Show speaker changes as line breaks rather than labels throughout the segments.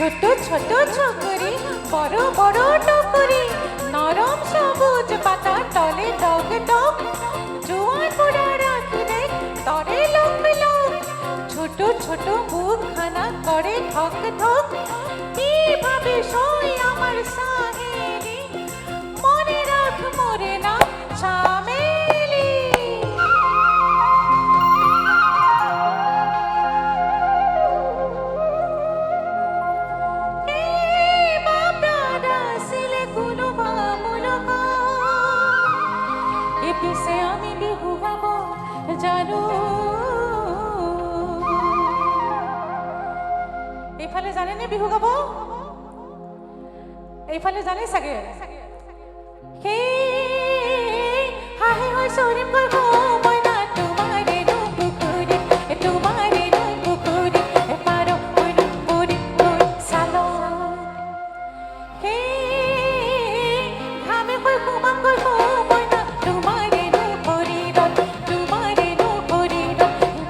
ছোট ছোট ছোকরি বড় বড় টুকরি নরম সবুজ পাতা তলে ডগ ডগ জোয়ান বুড়া রাখি দেখ তরে লোক লোক ছোট ছোট মুখখানা করে ঠক ঠক কিভাবে সই আমার সাহেলি মনে রাখ মরে না চামেলি পিছে আমি বিহু গাব জানো এইফালে জানেনে বিহু গাব এইফালে জানে চাগে সেই হাঁহি হৈ চৰিম গৈ মইনা তোমাৰে পুখুৰী তোমাৰে পুখুৰী পাৰ পুৰি চাল সেই ঘামে হৈ সোমাম গৈ মইনা তোমাৰে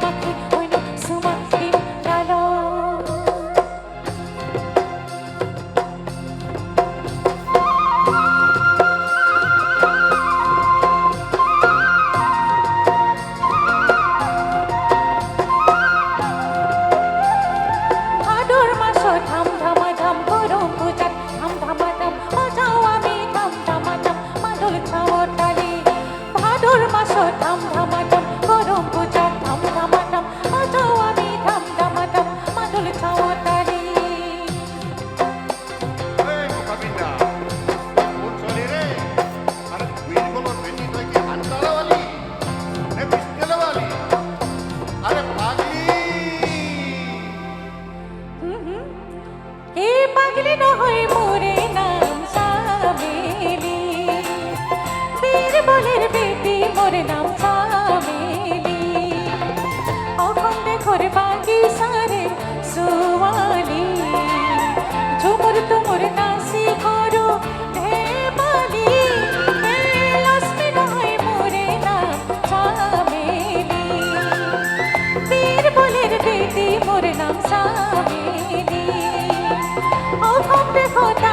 মাখি হৈনো চুমা দিম গাল পাগলি নহয় মোরে নাম চামেলি বীরবলের বেটি মোর নাম চামেলি অখণ্ডে ঘর বাগিচারে সুয়ালি ঝুমুর তুমুর নাচি করো ধেমালি লক্ষ্মী নহয় মোরে নাম চামেলি বীরবলের বেটি মোর নাম চামেলি অখণ্ডে ঘটা